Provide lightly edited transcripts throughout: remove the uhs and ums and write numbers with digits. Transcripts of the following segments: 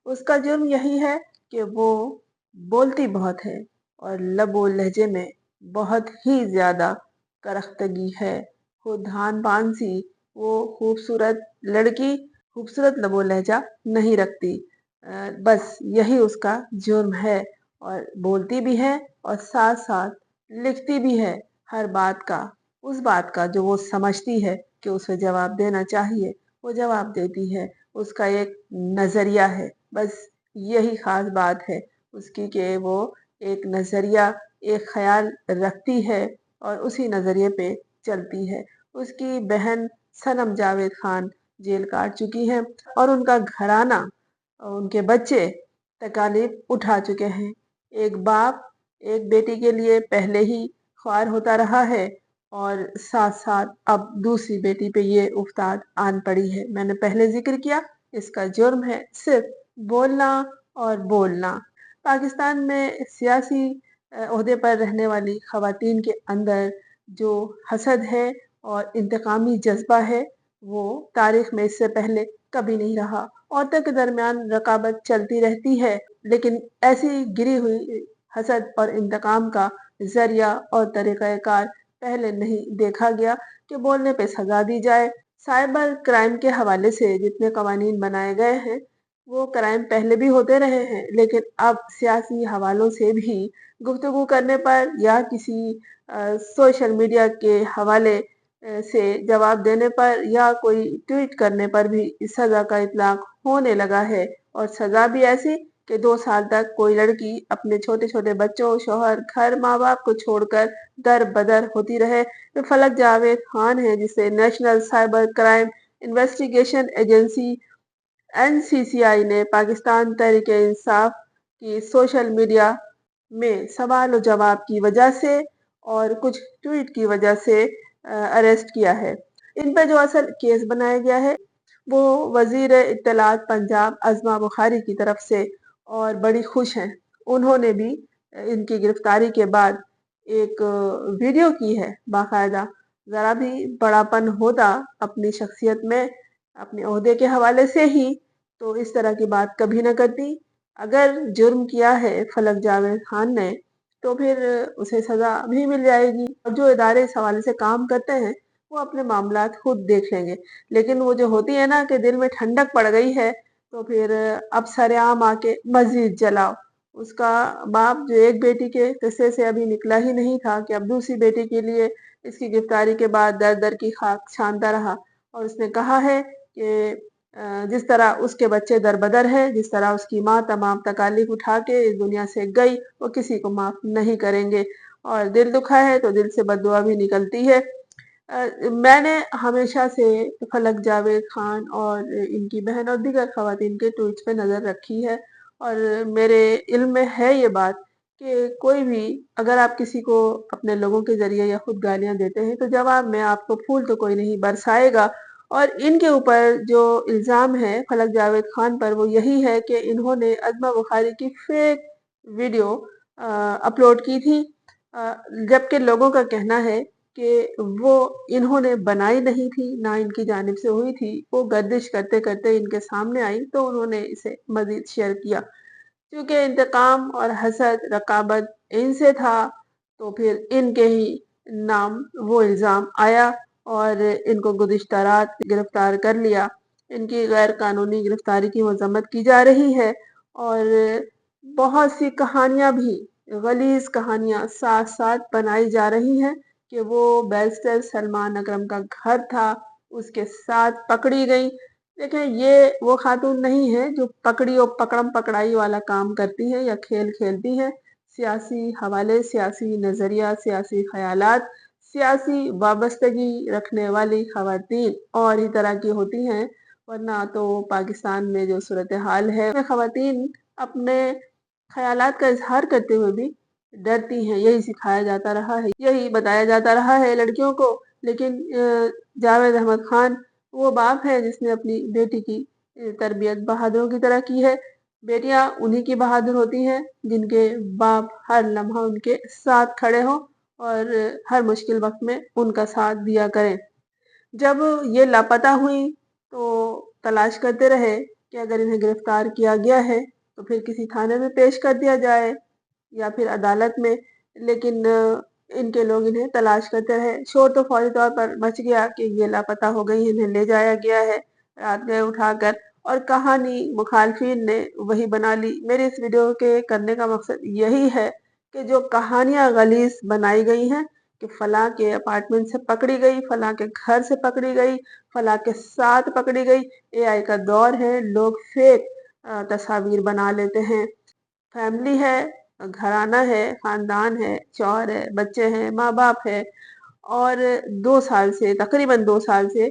اس کا جرم یہی ہے کہ وہ بولتی بہت ہے اور لب و لہجے میں بہت ہی زیادہ کرختگی ہے، خود ہان پان سی وہ خوبصورت لڑکی خوبصورت لب و لہجہ نہیں رکھتی، بس یہی اس کا جرم ہے، اور بولتی بھی ہے اور ساتھ ساتھ لکھتی بھی ہے ہر بات کا، اس بات کا جو وہ سمجھتی ہے کہ اسے جواب دینا چاہیے وہ جواب دیتی ہے، اس کا ایک نظریہ ہے، بس یہی خاص بات ہے اس کی کہ وہ ایک نظریہ ایک خیال رکھتی ہے اور اسی نظریے پہ چلتی ہے۔ اس کی بہن صنم جاوید خان جیل کاٹ چکی ہے اور ان کا گھرانہ اور ان کے بچے تکالیف اٹھا چکے ہیں۔ ایک باپ ایک بیٹی کے لیے پہلے ہی خوار ہوتا رہا ہے اور ساتھ ساتھ اب دوسری بیٹی پہ یہ افتاد آن پڑی ہے۔ میں نے پہلے ذکر کیا اس کا جرم ہے صرف بولنا اور بولنا۔ پاکستان میں سیاسی عہدے پر رہنے والی خواتین کے اندر جو حسد ہے اور انتقامی جذبہ ہے وہ تاریخ میں اس سے پہلے کبھی نہیں رہا۔ عورتوں کے درمیان رقابت چلتی رہتی ہے لیکن ایسی گری ہوئی حسد اور انتقام کا ذریعہ اور طریقہ کار پہلے نہیں دیکھا گیا کہ بولنے پہ سزا دی جائے۔ سائبر کرائم کے حوالے سے جتنے قوانین بنائے گئے ہیں وہ کرائم پہلے بھی ہوتے رہے ہیں، لیکن اب سیاسی حوالوں سے بھی گفتگو کرنے پر یا کسی سوشل میڈیا کے حوالے سے جواب دینے پر یا کوئی ٹویٹ کرنے پر بھی سزا کا اطلاق ہونے لگا ہے، اور سزا بھی ایسی کہ 2 سال تک کوئی لڑکی اپنے چھوٹے چھوٹے بچوں، شوہر، گھر، ماں باپ کو چھوڑ کر در بدر ہوتی رہے۔ تو فلک جاوید خان ہے جسے national cyber crime investigation agency NCCI نے پاکستان تحریک انصاف کی سوشل میڈیا میں سوال و جواب کی وجہ سے اور کچھ ٹویٹ کی وجہ سے اریسٹ کیا ہے۔ ان پہ جو اصل کیس بنایا گیا ہے وہ وزیر اطلاعات پنجاب عظمیٰ بخاری کی طرف سے، اور بڑی خوش ہیں، انہوں نے بھی ان کی گرفتاری کے بعد ایک ویڈیو کی ہے باقاعدہ۔ ذرا بھی بڑا پن ہوتا اپنی شخصیت میں اپنے عہدے کے حوالے سے ہی تو اس طرح کی بات کبھی نہ کرتی۔ اگر جرم کیا ہے فلک جاوید خان نے تو پھر اسے سزا بھی مل جائے گی، اور جو ادارے اس حوالے سے کام کرتے ہیں وہ اپنے معاملات خود دیکھ لیں گے، لیکن وہ جو ہوتی ہے نا کہ دل میں ٹھنڈک پڑ گئی ہے تو پھر اب سرعام آ کے مزید جلاؤ۔ اس کا باپ جو ایک بیٹی کے قصے سے ابھی نکلا ہی نہیں تھا کہ اب دوسری بیٹی کے لیے اس کی گرفتاری کے بعد در در کی خاک چھانتا رہا، اور اس نے کہا ہے کہ جس طرح اس کے بچے در بدر ہے، جس طرح اس کی ماں تمام تکالیف اٹھا کے اس دنیا سے گئی، وہ کسی کو معاف نہیں کریں گے، اور دل دکھا ہے تو دل سے بد دعا بھی نکلتی ہے۔ میں نے ہمیشہ سے فلک جاوید خان اور ان کی بہن اور دیگر خواتین کے ٹویٹس پہ نظر رکھی ہے، اور میرے علم میں ہے یہ بات کہ کوئی بھی اگر آپ کسی کو اپنے لوگوں کے ذریعے یا خود گالیاں دیتے ہیں تو جواب میں آپ کو پھول تو کوئی نہیں برسائے گا، اور ان کے اوپر جو الزام ہے فلک جاوید خان پر وہ یہی ہے کہ انہوں نے عظمیٰ بخاری کی فیک ویڈیو اپلوڈ کی تھی، جبکہ لوگوں کا کہنا ہے کہ وہ انہوں نے بنائی نہیں تھی، نہ ان کی جانب سے ہوئی تھی، وہ گردش کرتے کرتے ان کے سامنے آئی تو انہوں نے اسے مزید شیئر کیا۔ کیونکہ انتقام اور حسد رقابت ان سے تھا تو پھر ان کے ہی نام وہ الزام آیا اور ان کو گزشتہ رات گرفتار کر لیا۔ ان کی غیر قانونی گرفتاری کی مذمت کی جا رہی ہے، اور بہت سی کہانیاں بھی غلیظ کہانیاں ساتھ ساتھ بنائی جا رہی ہیں کہ وہ بیرسٹر سلمان اکرم کا گھر تھا، اس کے ساتھ پکڑی گئی۔ دیکھیں یہ وہ خاتون نہیں ہے جو پکڑی اور پکڑم پکڑائی والا کام کرتی ہیں یا کھیل کھیلتی ہیں۔ سیاسی حوالے، سیاسی نظریہ، سیاسی خیالات، سیاسی وابستگی رکھنے والی خواتین اور ہی طرح کی ہوتی ہیں، ورنہ تو پاکستان میں جو صورتحال ہے خواتین اپنے خیالات کا اظہار کرتے ہوئے بھی ڈرتی ہیں۔ یہی سکھایا جاتا رہا ہے، یہی بتایا جاتا رہا ہے لڑکیوں کو، لیکن جاوید احمد خان وہ باپ ہے جس نے اپنی بیٹی کی تربیت بہادروں کی طرح کی ہے۔ بیٹیاں انہی کی بہادر ہوتی ہیں جن کے باپ ہر لمحہ ان کے ساتھ کھڑے ہوں اور ہر مشکل وقت میں ان کا ساتھ دیا کریں۔ جب یہ لاپتہ ہوئی تو تلاش کرتے رہے कि अगर इन्हें गिरफ्तार किया गया है तो फिर किसी थाने में पेश कर दिया जाए या फिर अदालत में। लेकिन इनके लोग इन्हें तलाश करते रहे। शोर तो फौरी तौर पर मच गया कि ये लापता हो गई, इन्हें ले जाया गया है रात गए उठाकर, और कहानी मुखालफिन ने वही बना ली। मेरे इस वीडियो के करने का मकसद यही है कि जो कहानियां गलीस बनाई गई हैं कि फलां के अपार्टमेंट से पकड़ी गई, फलां के घर से पकड़ी गई, फलां के साथ पकड़ी गई। एआई का दौर है, लोग फेक तस्वीर बना लेते हैं। फैमिली है, घराना है, खानदान है, शौहर है, बच्चे हैं, माँ बाप है, और 2 साल से, तकरीबन 2 साल से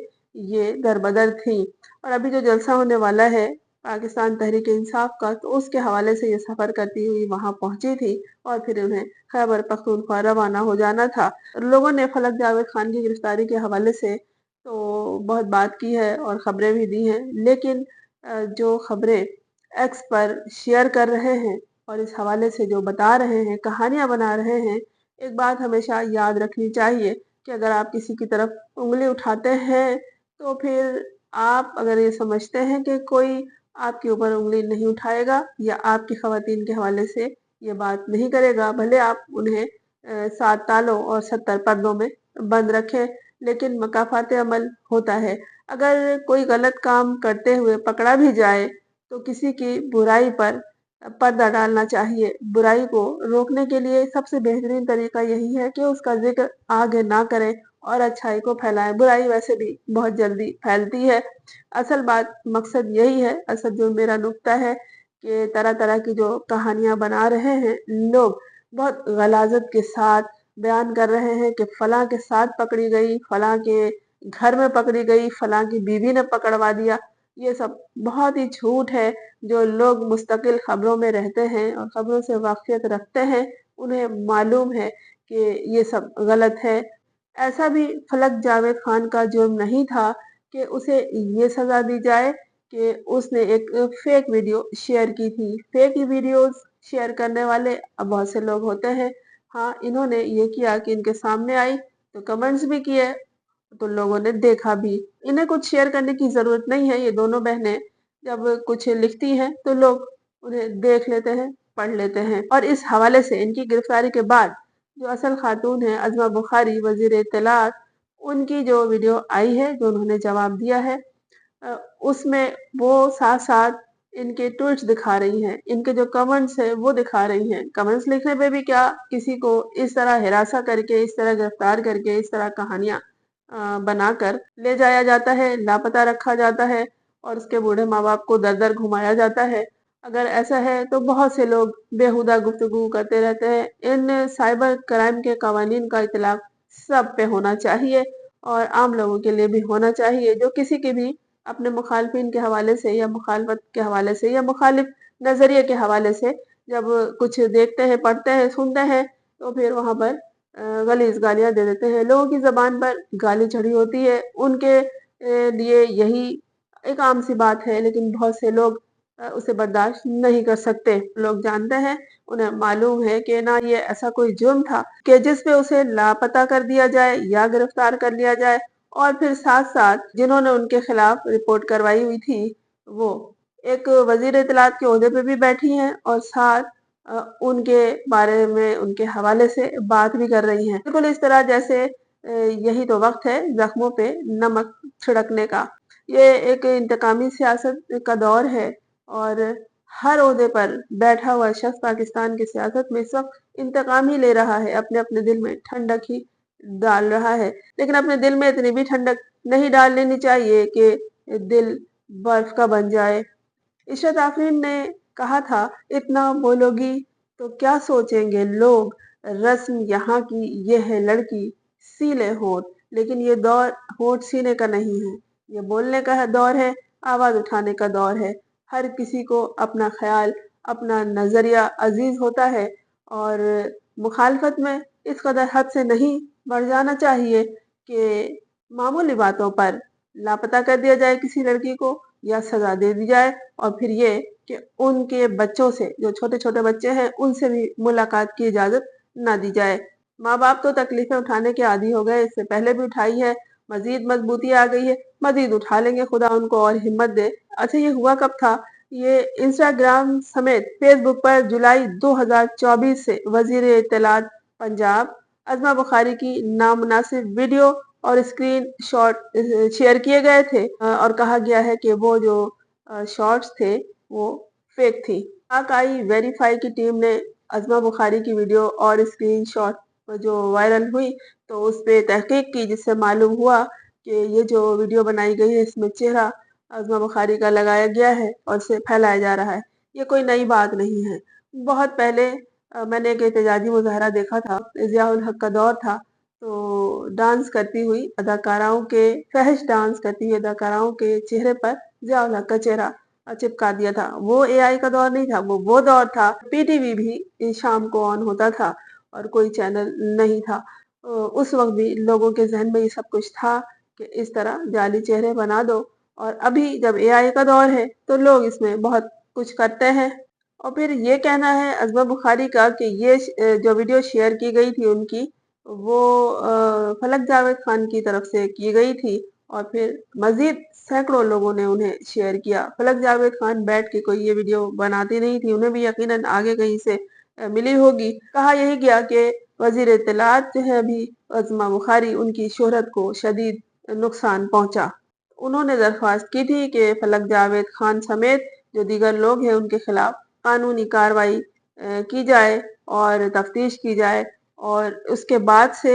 ये दरबदर थी। और अभी जो जलसा होने वाला है पाकिस्तान तहरीक इंसाफ का, तो उसके हवाले से ये सफ़र करती हुई वहाँ पहुंची थी और फिर उन्हें खैबर पख्तूनख्वा रवाना हो जाना था। लोगों ने फलक जावेद खान की गिरफ्तारी के हवाले से तो बहुत बात की है और ख़बरें भी दी हैं, लेकिन जो ख़बरें एक्स पर शेयर कर रहे हैं और इस हवाले से जो बता रहे हैं, कहानियाँ बना रहे हैं, एक बात हमेशा याद रखनी चाहिए कि अगर आप किसी की तरफ उंगली उठाते हैं तो फिर आप अगर ये समझते हैं कि कोई आपके ऊपर उंगली नहीं उठाएगा या आपकी खवातीन के हवाले से ये बात नहीं करेगा, भले आप उन्हें 7 तालों और 70 पर्दों में बंद रखें, लेकिन मकाफात अमल होता है। अगर कोई गलत काम करते हुए पकड़ा भी जाए तो किसी की बुराई पर पर्दा डालना चाहिए। बुराई को रोकने के लिए सबसे बेहतरीन तरीका यही है कि उसका ज़िक्र आगे ना करें और अच्छाई को फैलाएँ। बुराई वैसे भी बहुत जल्दी फैलती है। असल बात, मकसद यही है, असल जो मेरा नुक्ता है कि तरह-तरह की जो कहानियाँ बना रहे हैं लोग, बहुत गलाज़त के साथ बयान कर रहे हैं कि फलाँ के साथ पकड़ी गई, फलाँ के घर में पकड़ी गई, फलाँ की बीवी ने पकड़वा दिया। ये सब बहुत ही झूठ है। जो लोग मुस्तकिल खबरों में रहते हैं और खबरों से वाक़फ़ियत रखते हैं, उन्हें मालूम है कि ये सब गलत है। ऐसा भी फलक जावेद खान का जुर्म नहीं था कि उसे ये सज़ा दी जाए कि उसने एक फ़ेक वीडियो शेयर की थी। फ़ेक वीडियोज़ शेयर करने वाले बहुत से लोग होते हैं। हाँ, इन्होंने ये किया कि इनके सामने आई तो कमेंट्स भी किए, तो लोगों ने देखा भी। इन्हें कुछ शेयर करने की ज़रूरत नहीं है। ये दोनों बहनें जब कुछ लिखती हैं तो लोग उन्हें देख लेते हैं, पढ़ लेते हैं। और इस हवाले से इनकी गिरफ्तारी के बाद जो असल खातून है अज़मा बुखारी, वज़ीर इत्तलात, उनकी जो वीडियो आई है, जो उन्होंने जवाब दिया है, उसमें वो साथ-साथ इनके ट्वीट्स दिखा रही हैं, इनके जो कमेंट्स हैं वो दिखा रही हैं। कमेंट्स लिखने पे भी क्या किसी को इस तरह हिरासा करके, इस तरह गिरफ्तार करके, इस तरह कहानियाँ बनाकर ले जाया जाता है, लापता रखा जाता है और उसके बूढ़े माँ-बाप को दर-दर घुमाया जाता है। अगर ऐसा है तो बहुत से लोग बेहुदा गुफ्तगू करते रहते हैं। इन साइबर क्राइम के कवानीन का इतलाक़ सब पे होना चाहिए और आम लोगों के लिए भी होना चाहिए, जो किसी की भी अपने मुखालफिन के हवाले से या मुखालफत के हवाले से या मुखालिफ नज़रिए के हवाले से जब कुछ देखते हैं, पढ़ते हैं, सुनते हैं, तो फिर वहाँ पर गलीज़ गालियाँ दे देते हैं। लोगों की ज़बान पर गाली चढ़ी होती है, उनके लिए यही एक आम सी बात है, लेकिन बहुत से लोग उसे बर्दाश्त नहीं कर सकते। लोग जानते हैं, उन्हें मालूम है कि ना ये ऐसा कोई जुर्म था कि जिस पे उसे लापता कर दिया जाए या गिरफ्तार कर लिया जाए, और फिर साथ-साथ जिन्होंने उनके खिलाफ रिपोर्ट करवाई हुई थी, वो एक वज़ीर इत्तलात के ओहदे पे भी बैठी हैं और साथ उनके बारे में, उनके हवाले से बात भी कर रही हैं। बिल्कुल इस तरह जैसे यही तो वक़्त है ज़ख्मों पे नमक छिड़कने का। ये एक इंतकामी सियासत का दौर है और हर ओहदे पर बैठा हुआ शख्स पाकिस्तान की सियासत में इस वक़्त इंतकाम ही ले रहा है, अपने-अपने दिल में ठंडक ही डाल रहा है। लेकिन अपने दिल में इतनी भी ठंडक नहीं डाल लेनी चाहिए कि दिल बर्फ का बन जाए। इशरत आफरीन ने कहा था, इतना बोलोगी तो क्या सोचेंगे लोग, रस्म यहाँ की ये है लड़की, सी ले होठ। लेकिन ये दौर होठ सीने का नहीं है, ये बोलने का दौर है, आवाज़ उठाने का दौर है। हर किसी को अपना ख्याल, अपना नज़रिया अजीज होता है और मुखालफत में इस कदर हद से नहीं बढ़ जाना चाहिए कि मामूली बातों पर लापता कर दिया जाए किसी लड़की को या सजा दे दी जाए और फिर ये कि उनके बच्चों से, जो छोटे-छोटे बच्चे हैं, उनसे भी मुलाकात की इजाज़त ना दी जाए। माँ-बाप तो तकलीफ़ें उठाने के आदी हो गए, इससे पहले भी उठाई है मज़ीद मजबूती आ गई है, मज़ीद उठा लेंगे, खुदा उनको और हिम्मत दे। अच्छा, ये हुआ कब था? ये इंस्टाग्राम समेत फेसबुक पर जुलाई 2024 से वज़ीर इत्तलात पंजाब अज़मा बुखारी की नामुनासिब वीडियो और स्क्रीन शॉट शेयर किए गए थे और कहा गया है कि वो जो शॉट्स थे वो फेक थी। पाक आई वेरीफाई की टीम ने अज़मा बुखारी की वीडियो और स्क्रीन शॉट जो वायरल हुई तो उस पे तहकीक की, जिससे मालूम हुआ कि ये जो वीडियो बनाई गई है इसमें चेहरा अज़मा बुखारी का लगाया गया है और इसे फैलाया जा रहा है। ये कोई नई बात नहीं है। बहुत पहले मैंने एक एहतजाजी मुज़ाहरा देखा था, ज़िया-उल हक का दौर था, तो डांस करती हुई अदाकाराओं के फ़हश डांस करती हुई अदाकाराओं के चेहरे पर ज़िया-उल हक का चेहरा चिपका दिया था। वो एआई का दौर नहीं था, वो दौर था पीटीवी भी शाम को ऑन होता था और कोई चैनल नहीं था। उस वक़्त भी लोगों के ज़हन में ये सब कुछ था कि इस तरह जाली चेहरे बना दो और अभी जब एआई का दौर है तो लोग इसमें बहुत कुछ करते हैं। और फिर ये कहना है अज़मा बुखारी का कि ये जो वीडियो शेयर की गई थी उनकी, वो फलक जावेद खान की तरफ से की गई थी और फिर मज़ीद सैकड़ों लोगों ने उन्हें शेयर किया। फलक जावेद खान बैठ के कोई ये वीडियो बनाती नहीं थी, उन्हें भी यकीनन आगे कहीं से मिली होगी। कहा यही गया कि वज़ीर इत्तलात जो है अभी अज़मा बुखारी, उनकी शोहरत को शदीद नुकसान पहुँचा। उन्होंने दरख्वास्त की थी कि फलक जावेद खान समेत जो दीगर लोग हैं उनके खिलाफ कानूनी कार्रवाई की जाए और तफ्तीश की जाए और उसके बाद से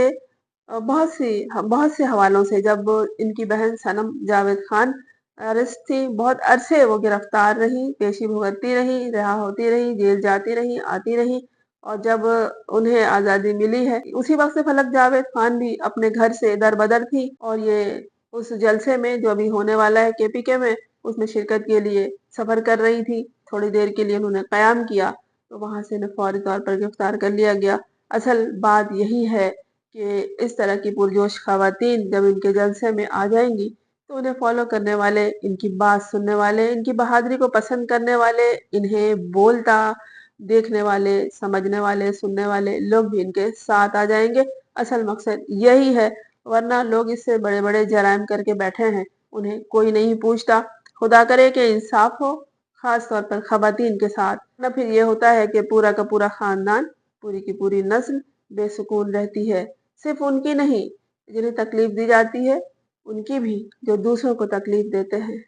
बहुत से हवालों से जब इनकी बहन सनम जावेद खान अरेस्ट थी, बहुत अरसे वो गिरफ्तार रही, पेशी भुगतती रही, रिहा होती रही, जेल जाती रही, आती रही और जब उन्हें आज़ादी मिली है, उसी वक़्त से फलक जावेद खान भी अपने घर से दर-बदर थी और ये उस जलसे में जो अभी होने वाला है केपीके में, उसमें शिरकत के लिए सफ़र कर रही थी। थोड़ी देर के लिए उन्होंने क़याम किया, तो वहाँ से इन्हें फ़ौरी तौर पर गिरफ्तार कर लिया गया। असल बात यही है कि इस तरह की पुरजोश ख़वातीन जब इनके जलसे में आ जाएँगी, तो उन्हें फ़ॉलो करने वाले, इनकी बात सुनने वाले, इनकी बहादुरी को पसंद करने वाले, इन्हें बोलता देखने वाले, समझने वाले, सुनने वाले लोग भी इनके साथ आ जाएँगे। असल मकसद यही है, वरना लोग इससे बड़े-बड़े जराइम करके बैठे हैं, उन्हें कोई नहीं पूछता। खुदा करे कि इंसाफ हो, ख़ास तौर पर ख़वातीन के साथ। ना फिर ये होता है कि पूरा का पूरा ख़ानदान, पूरी की पूरी नस्ल बेसुकून रहती है। सिर्फ़ उनकी नहीं, जिन्हें तकलीफ़ दी जाती है, उनकी भी, जो दूसरों को तकलीफ़ देते हैं।